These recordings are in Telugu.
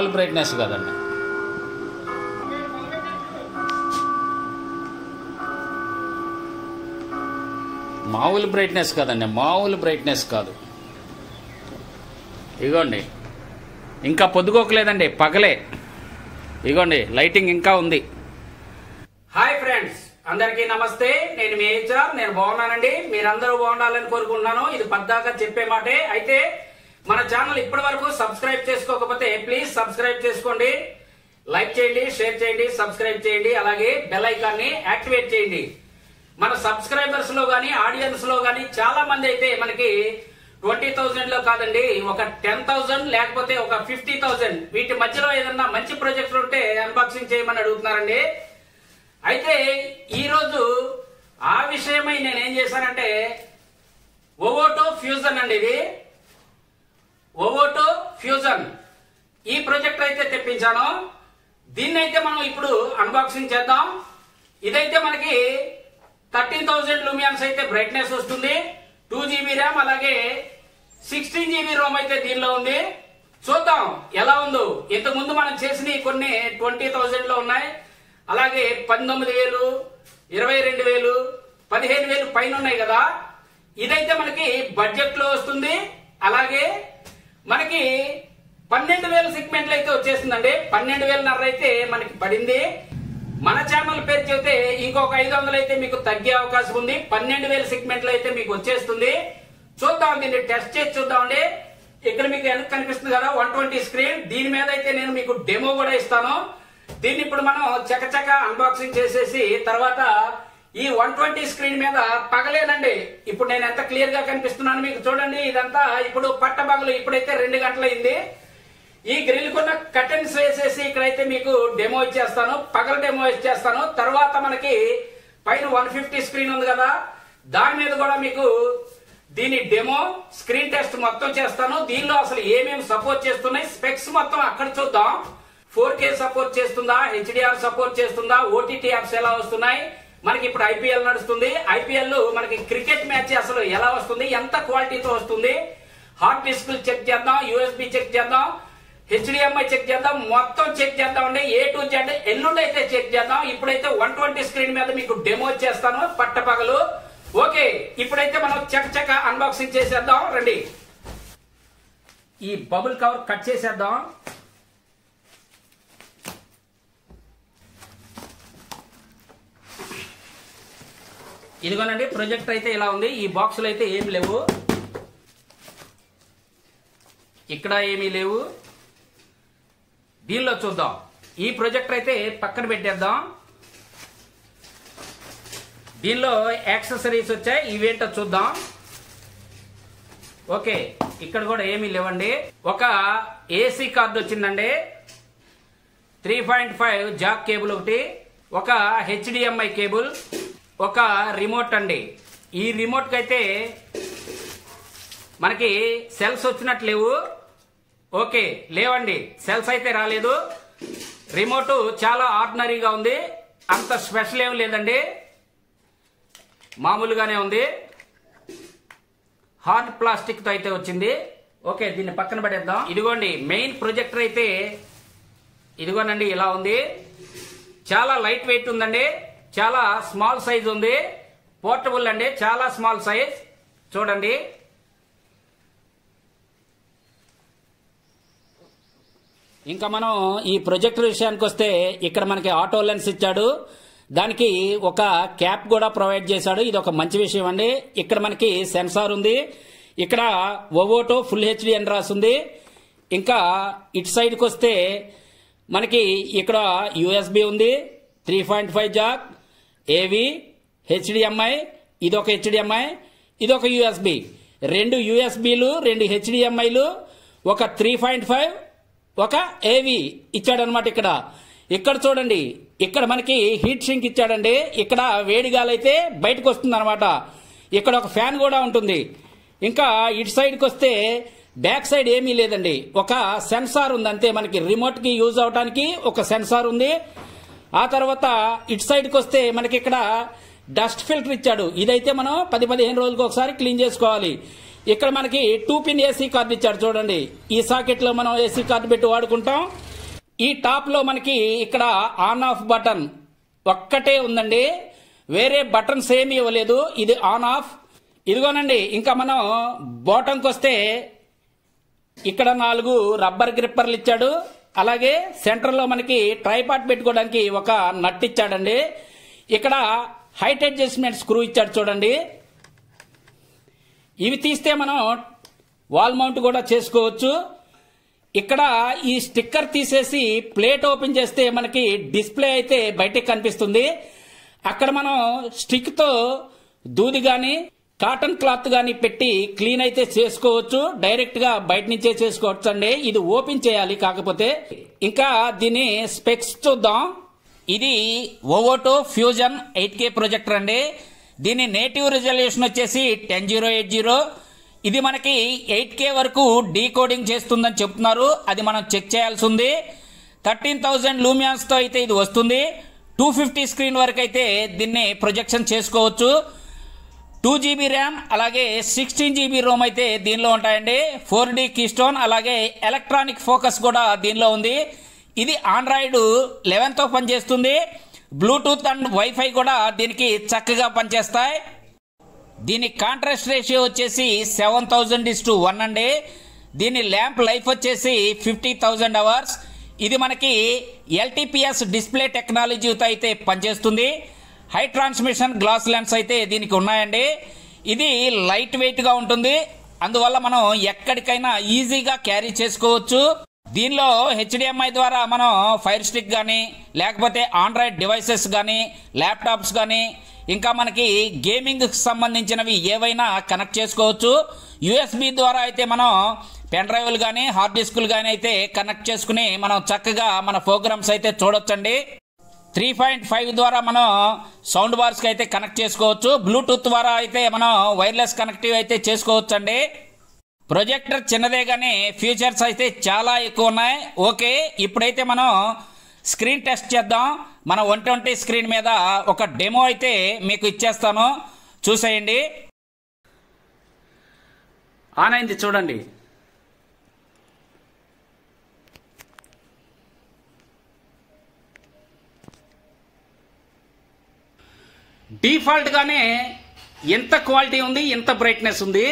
మామూలు బ్రైట్నెస్ కాదండి. మామూలు బ్రైట్నెస్ కాదండి, మామూలు బ్రైట్నెస్ కాదు. ఇగోండి ఇంకా పొద్దుకోకలేదండి, పగలే. ఇగోండి లైటింగ్ ఇంకా ఉంది. హాయ్ ఫ్రెండ్స్, అందరికీ నమస్తే. నేను మీ హెచ్ఆర్. నేను బాగున్నానండి. మీరందరూ బాగుండాలని కోరుకుంటున్నాను. ఇది పద్దాకా చెప్పే మాటే. అయితే మన ఛానల్ ఇప్పటి వరకు సబ్స్క్రైబ్ చేసుకోకపోతే ప్లీజ్ సబ్స్క్రైబ్ చేసుకోండి. లైక్ చేయండి, షేర్ చేయండి, సబ్స్క్రైబ్ చేయండి. అలాగే బెల్ ఐకాన్ ని యాక్టివేట్ చేయండి. మన సబ్స్క్రైబర్స్ లో గానీ ఆడియన్స్ లో గానీ చాలా మంది అయితే మనకి 20,000 లో కాదండి, ఒక 10,000 లేకపోతే ఒక 50,000 వీటి మధ్యలో ఏదన్నా మంచి ప్రాజెక్ట్ ఉంటే అన్బాక్సింగ్ చేయమని అడుగుతున్నారండి. అయితే ఈ రోజు ఆ విషయమై నేనేం చేశానంటే ఓవోటో ఫ్యూజన్ అండి, ఇది ఓవోటో ఫ్యూజన్ ఈ ప్రాజెక్ట్ అయితే తెప్పించాను. దీన్ని అయితే మనం ఇప్పుడు అన్బాక్సింగ్ చేద్దాం. ఇదైతే మనకి 13,000 లూమియన్స్ అయితే బ్రైట్నెస్ వస్తుంది. 2 GB ర్యామ్ అలాగే 16 GB రోమ్ అయితే దీనిలో ఉంది. చూద్దాం ఎలా ఉందో. ఇంతకుముందు మనం చేసిన కొన్ని 20,000 లో ఉన్నాయి. అలాగే 19,000, 22,000, 15,000 పైన ఉన్నాయి కదా. ఇదైతే మనకి బడ్జెట్ లో వస్తుంది. అలాగే మనకి 12,000 సెగ్మెంట్లు అయితే వచ్చేస్తుందండి. 12,500 అయితే మనకి పడింది. మన ఛానల్ పేరు చెబితే ఇంకొక 500 అయితే మీకు తగ్గే అవకాశం ఉంది. 12,000 సెగ్మెంట్లు అయితే మీకు వచ్చేస్తుంది. చూద్దాం, దీన్ని టెస్ట్ చేసి చూద్దామండి. ఇక్కడ మీకు వెనక కనిపిస్తుంది కదా 120 స్క్రీన్. దీని మీద అయితే నేను మీకు డెమో కూడా ఇస్తాను. దీన్ని ఇప్పుడు మనం చకచక అన్బాక్సింగ్ చేసేసి తర్వాత ఈ 120 స్క్రీన్ మీద పగలేనండి. ఇప్పుడు నేను ఎంత క్లియర్ గా కనిపిస్తున్నాను మీకు చూడండి. ఇదంతా ఇప్పుడు పట్టబగలు. ఇప్పుడైతే 2 గంటలైంది. ఈ గ్రిల్ కొన్న కర్టెన్స్ వేసేసి ఇక్కడైతే మీకు డెమో ఇచ్చేస్తాను, పగల డెమో ఇచ్చేస్తాను. తర్వాత మనకి పైన 150 స్క్రీన్ ఉంది కదా, దాని మీద కూడా మీకు దీని డెమో స్క్రీన్ టెస్ట్ మొత్తం చేస్తాను. దీనిలో అసలు ఏమేమి సపోర్ట్ చేస్తున్నాయి, స్పెక్స్ మొత్తం అక్కడ చూద్దాం. 4K సపోర్ట్ చేస్తుందా, HDR సపోర్ట్ చేస్తుందా, OTT యాప్స్ ఎలా వస్తున్నాయి, మనకి ఇప్పుడు IPL నడుస్తుంది. IPL మనకి క్రికెట్ మ్యాచ్ అసలు ఎలా వస్తుంది, ఎంత క్వాలిటీతో వస్తుంది, హార్డ్ డిస్క్ చెక్ చేద్దాం, USB చెక్ చేద్దాం, HDMI చెక్ చేద్దాం, మొత్తం చెక్ చేద్దాం అండి. A to Z ఎల్లుండి అయితే చెక్ చేద్దాం. ఇప్పుడైతే 120 స్క్రీన్ మీద మీకు డెమో చేస్తాను పట్టపగలు. ఓకే, ఇప్పుడైతే మనం చకచక అన్బాక్సింగ్ చేసేద్దాం రండి. ఈ బబుల్ కవర్ కట్ చేసేద్దాం. ఇదిగోనండి ప్రాజెక్ట్ అయితే ఇలా ఉంది. ఈ బాక్సులు అయితే ఏమి లేవు, ఇక్కడ ఏమీ లేవు. దీనిలో చూద్దాం. ఈ ప్రాజెక్ట్ అయితే పక్కన పెట్టేద్దాం. దీనిలో యాక్సెసరీస్ వచ్చాయి, ఇవేంటో చూద్దాం. ఓకే, ఇక్కడ కూడా ఏమీ లేవండి. ఒక ఏసీ కార్డు వచ్చిందండి, 3.5 జాక్ కేబుల్ ఒకటి, ఒక HDMI కేబుల్, ఒక రిమోట్ అండి. ఈ రిమోట్ కి అయితే మనకి సెల్స్ వచ్చినట్లు లేవు. ఓకే, లేవండి, సెల్స్ అయితే రాలేదు. రిమోట్ చాలా ఆర్డినరీగా ఉంది, అంత స్పెషల్ ఏం లేదండి, మామూలుగానే ఉంది. హార్డ్ ప్లాస్టిక్ తో అయితే వచ్చింది. ఓకే, దీన్ని పక్కన పడేద్దాం. ఇదిగోండి మెయిన్ ప్రొజెక్టర్ అయితే ఇదిగోనండి ఇలా ఉంది. చాలా లైట్ వెయిట్ ఉందండి, చాలా స్మాల్ సైజ్ ఉంది, పోర్టబుల్ అండి, చాలా స్మాల్ సైజ్. చూడండి, ఇంకా మనం ఈ ప్రొజెక్టర్ విషయానికి వస్తే ఇక్కడ మనకి ఆటో లెన్స్ ఇచ్చాడు, దానికి ఒక క్యాప్ కూడా ప్రొవైడ్ చేశాడు. ఇది ఒక మంచి విషయం అండి. ఇక్కడ మనకి సెన్సార్ ఉంది, ఇక్కడ ఓవోటో ఫుల్ HD అని రాసింది. ఇంకా ఇటు సైడ్కి వస్తే మనకి ఇక్కడ USB ఉంది, 3.5 జాక్, AV, HDMI, ఇదొక HDMI, ఇదొక USB, 2 USBలు, 2 HDMIలు, ఒక 3.5, ఒక AV ఇచ్చాడనమాట. ఇక్కడ చూడండి, ఇక్కడ మనకి హీట్ సింక్ ఇచ్చాడండి. ఇక్కడ వేడిగాలైతే బయటకు వస్తుంది అనమాట. ఇక్కడ ఒక ఫ్యాన్ కూడా ఉంటుంది. ఇంకా ఇటు సైడ్కి వస్తే బ్యాక్ సైడ్ ఏమీ లేదండి, ఒక సెన్సార్ ఉంది అంతే. మనకి రిమోట్ కి యూజ్ అవడానికి ఒక సెన్సార్ ఉంది. ఆ తర్వాత ఇటు సైడ్కి వస్తే మనకి ఇక్కడ డస్ట్ ఫిల్టర్ ఇచ్చాడు. ఇదైతే మనం 10-15 రోజులకు ఒకసారి క్లీన్ చేసుకోవాలి. ఇక్కడ మనకి 2 పిన్ ఏసీ కార్డు ఇచ్చాడు చూడండి. ఈ సాకెట్ లో మనం ఏసీ కార్డు పెట్టి వాడుకుంటాం. ఈ టాప్ లో మనకి ఇక్కడ ఆన్ ఆఫ్ బటన్ ఒక్కటే ఉందండి, వేరే బటన్స్ ఏమీ ఇవ్వలేదు. ఇది ఆన్ ఆఫ్. ఇదిగోనండి. ఇంకా మనం బాటంకి వస్తే ఇక్కడ 4 రబ్బర్ గ్రిప్పర్లు ఇచ్చాడు. అలాగే సెంటర్ లో మనకి ట్రైపాడ్ పెట్టుకోవడానికి ఒక నట్ ఇచ్చాడండి. ఇక్కడ హైట్ అడ్జస్ట్మెంట్ స్క్రూ ఇచ్చాడు చూడండి. ఇవి తీస్తే మనం వాల్ మౌంట్ కూడా చేసుకోవచ్చు. ఇక్కడ ఈ స్టిక్కర్ తీసేసి ప్లేట్ ఓపెన్ చేస్తే మనకి డిస్ప్లే అయితే బయటకు కనిపిస్తుంది. అక్కడ మనం స్టిక్ తో దూది గాని కాటన్ క్లాత్ గాని పెట్టి క్లీన్ అయితే చేసుకోవచ్చు. డైరెక్ట్ గా బయట నుంచే చేసుకోవచ్చు అండి. ఇది ఓపెన్ చేయాలి కాకపోతే. ఇంకా దీని స్పెక్స్ చూద్దాం. ఇది ఓవోటో ఫ్యూజన్ 8K ప్రొజెక్టర్ అండి. దీని నేటివ్ రిజల్యూషన్ వచ్చేసి 10080. ఇది మనకి 8K వరకు డీకోడింగ్ చేస్తుందని చెప్తున్నారు. అది మనం చెక్ చేయాల్సి ఉంది. 13,000 లూమియాన్స్ తో అయితే ఇది వస్తుంది. 250 స్క్రీన్ వరకు అయితే దీన్ని ప్రొజెక్షన్ చేసుకోవచ్చు. 2GB ర్యామ్ అలాగే 16GB రోమ్ అయితే దీనిలో ఉంటాయండి. 4D కీస్టోన్ అలాగే ఎలక్ట్రానిక్ ఫోకస్ కూడా దీనిలో ఉంది. ఇది ఆండ్రాయిడ్ 11 తో పనిచేస్తుంది. బ్లూటూత్ అండ్ వైఫై కూడా దీనికి చక్కగా పనిచేస్తాయి. దీని కాంట్రాస్ట్ రేషియో వచ్చేసి 7000:1 అండి. దీని ల్యాంప్ లైఫ్ వచ్చేసి 50,000 అవర్స్. ఇది మనకి LTPS డిస్ప్లే టెక్నాలజీతో అయితే పనిచేస్తుంది. హై ట్రాన్స్మిషన్ గ్లాస్ లెన్స్ అయితే దీనికి ఉన్నాయండి. ఇది లైట్ వెయిట్ గా ఉంటుంది. అందువల్ల మనం ఎక్కడికైనా ఈజీగా క్యారీ చేసుకోవచ్చు. దీనిలో HDMI ద్వారా మనం ఫైర్ స్టిక్ గానీ లేకపోతే ఆండ్రాయిడ్ డివైసెస్ గానీ ల్యాప్టాప్స్ గానీ ఇంకా మనకి గేమింగ్ సంబంధించినవి ఏవైనా కనెక్ట్ చేసుకోవచ్చు. USB ద్వారా అయితే మనం పెన్ డ్రైవ్లు గానీ హార్డ్ డిస్కులు గానీ అయితే కనెక్ట్ చేసుకుని మనం చక్కగా మన ప్రోగ్రామ్స్ అయితే చూడొచ్చండి. 3.5 ద్వారా మనం సౌండ్ బార్స్ కి అయితే కనెక్ట్ చేసుకోవచ్చు. బ్లూటూత్ ద్వారా అయితే మనం వైర్లెస్ కనెక్టివ్ అయితే చేసుకోవచ్చు అండి. ప్రొజెక్టర్ చిన్నదే గానీ ఫీచర్స్ అయితే చాలా ఎక్కువ ఉన్నాయి. ఓకే, ఇప్పుడైతే మనం స్క్రీన్ టెస్ట్ చేద్దాం. మన 120 స్క్రీన్ మీద ఒక డెమో అయితే మీకు ఇచ్చేస్తాను, చూసేయండి. ఆన్ అయింది చూడండి. డిఫాల్ట్ గానే ఎంత క్వాలిటీ ఉంది, ఎంత బ్రైట్నెస్ ఉంది.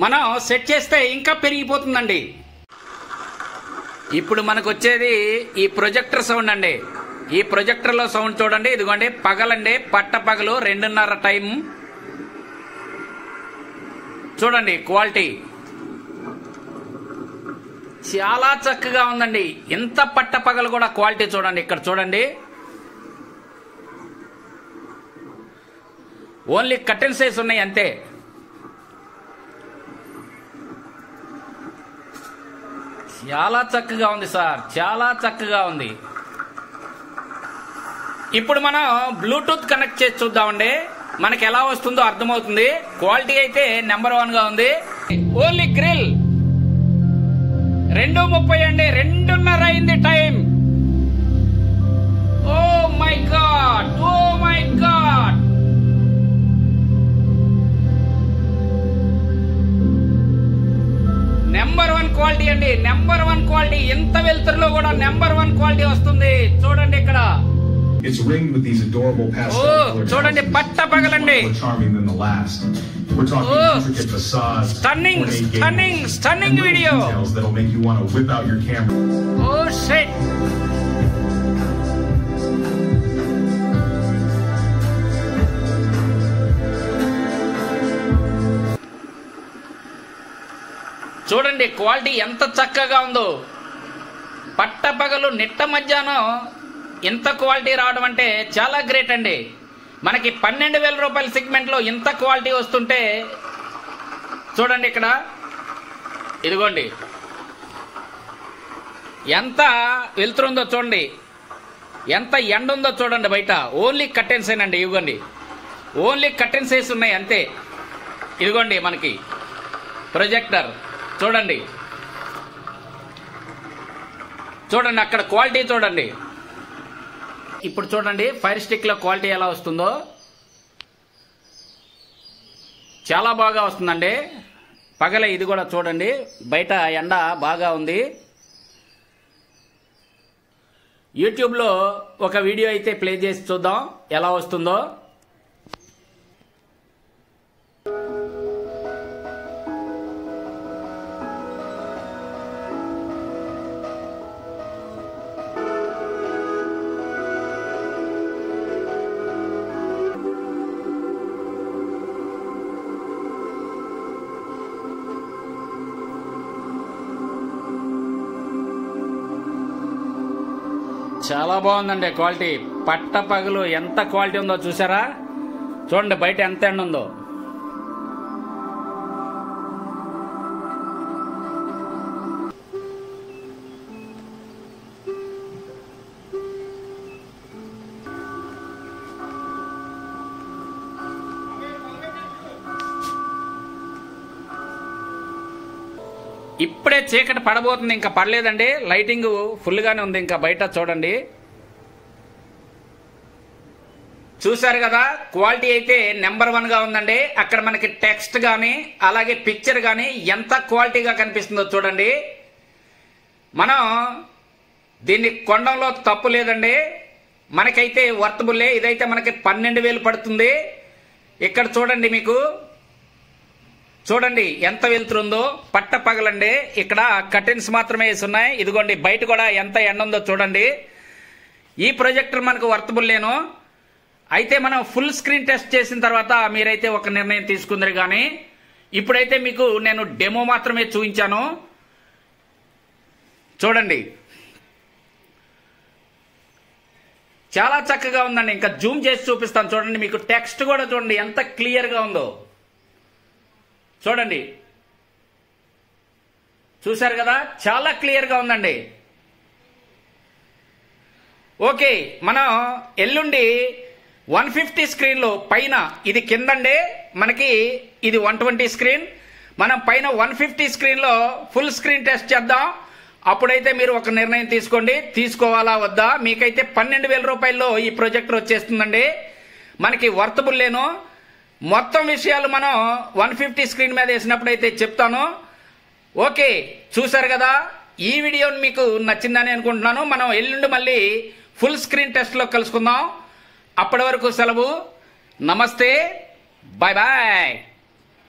మనం సెట్ చేస్తే ఇంకా పెరిగిపోతుందండి. ఇప్పుడు మనకు వచ్చేది ఈ ప్రొజెక్టర్ సౌండ్ అండి. ఈ ప్రొజెక్టర్ లో సౌండ్ చూడండి. ఇదిగోండి పగలండి, పట్ట పగలు 2:30 టైం. చూడండి క్వాలిటీ చాలా చక్కగా ఉందండి. ఎంత పట్ట పగలు కూడా క్వాలిటీ చూడండి. ఇక్కడ చూడండి, ఓన్లీ కర్టెన్ సైజ్ ఉన్నాయి అంతే. చాలా చక్కగా ఉంది సార్, చాలా చక్కగా ఉంది. ఇప్పుడు మనం బ్లూటూత్ కనెక్ట్ చేసి చూద్దామండి, మనకి ఎలా వస్తుందో అర్థమవుతుంది. క్వాలిటీ అయితే నెంబర్ 1 గా ఉంది. ఓన్లీ గ్రిల్ 2:30 అండి, 2:30 అయింది time. Oh my god, oh my god. Number 1 quality అండి, నెంబర్ 1 క్వాలిటీ. ఎంత వెలుతురులో కూడా నెంబర్ 1 క్వాలిటీ వస్తుంది. చూడండి ఇక్కడ. It's ringed with these adorable pastel చూడండి పట్ట పగలండి. more charming than the last. We're talking intricate facades, stunning video. Details that'll make you want to whip out your camera. Oh shit. చూడండి క్వాలిటీ ఎంత చక్కగా ఉందో. పట్ట పగలు నిట్ట మధ్యాహ్నం ఇంత క్వాలిటీ రావడం అంటే చాలా గ్రేట్ అండి. మనకి 12,000 రూపాయల సెగ్మెంట్ లో ఇంత క్వాలిటీ వస్తుంటే చూడండి ఇక్కడ. ఇదిగోండి ఎంత వెళ్తుందో చూడండి, ఎంత ఎండ ఉందో చూడండి బయట. ఓన్లీ కర్టెన్స్ ఏనండి, ఇవ్వండి ఓన్లీ కర్టెన్స్ వేసి ఉన్నాయి అంతే. ఇదిగోండి మనకి ప్రొజెక్టర్ చూడండి, చూడండి అక్కడ క్వాలిటీ చూడండి. ఇప్పుడు చూడండి ఫైర్ స్టిక్ లో క్వాలిటీ ఎలా వస్తుందో, చాలా బాగా వస్తుందండి. పగలే ఇది కూడా చూడండి, బయట ఎండ బాగా ఉంది. యూట్యూబ్లో ఒక వీడియో అయితే ప్లే చేసి చూద్దాం ఎలా వస్తుందో. చాలా బాగుందండి క్వాలిటీ. పట్టపగలు ఎంత క్వాలిటీ ఉందో చూసారా? చూడండి బయట ఎంత ఎండ ఉందో. ఇప్పుడే చీకటి పడబోతుంది, ఇంకా పడలేదండి. లైటింగ్ ఫుల్ గానే ఉంది. ఇంకా బయట చూడండి, చూసారు కదా? క్వాలిటీ అయితే నెంబర్ 1 గా ఉందండి. అక్కడ మనకి టెక్స్ట్ గానీ అలాగే పిక్చర్ గానీ ఎంత క్వాలిటీగా కనిపిస్తుందో చూడండి. మనం దీన్ని కొనడంలో తప్పు లేదండి, మనకైతే వర్తబుల్లే. ఇదైతే మనకి 12,000 పడుతుంది. ఇక్కడ చూడండి, మీకు చూడండి ఎంత వెళ్తుందో. పట్ట పగలండి. ఇక్కడ కర్టెన్స్ మాత్రమే వేసి ఉన్నాయి. ఇదిగోండి బయట కూడా ఎంత ఎండ ఉందో చూడండి. ఈ ప్రొజెక్టర్ మనకు వర్తబుల్ లేను. అయితే మనం ఫుల్ స్క్రీన్ టెస్ట్ చేసిన తర్వాత మీరైతే ఒక నిర్ణయం తీసుకుందరు. కానీ ఇప్పుడైతే మీకు నేను డెమో మాత్రమే చూపించాను. చూడండి చాలా చక్కగా ఉందండి. ఇంకా జూమ్ చేసి చూపిస్తాను చూడండి. మీకు టెక్స్ట్ కూడా చూడండి ఎంత క్లియర్ గా ఉందో. చూడండి, చూశారు కదా? చాలా క్లియర్ గా ఉందండి. ఓకే, మనం ఎల్లుండి 150 స్క్రీన్ లో పైన, ఇది కిందండి మనకి, ఇది 120 స్క్రీన్. మనం పైన 150 స్క్రీన్ లో ఫుల్ స్క్రీన్ టెస్ట్ చేద్దాం. అప్పుడైతే మీరు ఒక నిర్ణయం తీసుకోండి, తీసుకోవాలా వద్దా. మీకైతే 12,000 రూపాయల్లో ఈ ప్రొజెక్టర్ వచ్చేస్తుందండి. మనకి వర్తబుల్ లేను. మొత్తం విషయాలు మనం 150 స్క్రీన్ మీద వేసినప్పుడు అయితే చెప్తాను. ఓకే, చూసారు కదా? ఈ వీడియో మీకు నచ్చిందని అనుకుంటున్నాను. మనం ఎల్లుండి మళ్ళీ ఫుల్ స్క్రీన్ టెస్ట్ లో కలుసుకుందాం. అప్పటి వరకు సెలవు. నమస్తే, బాయ్ బాయ్.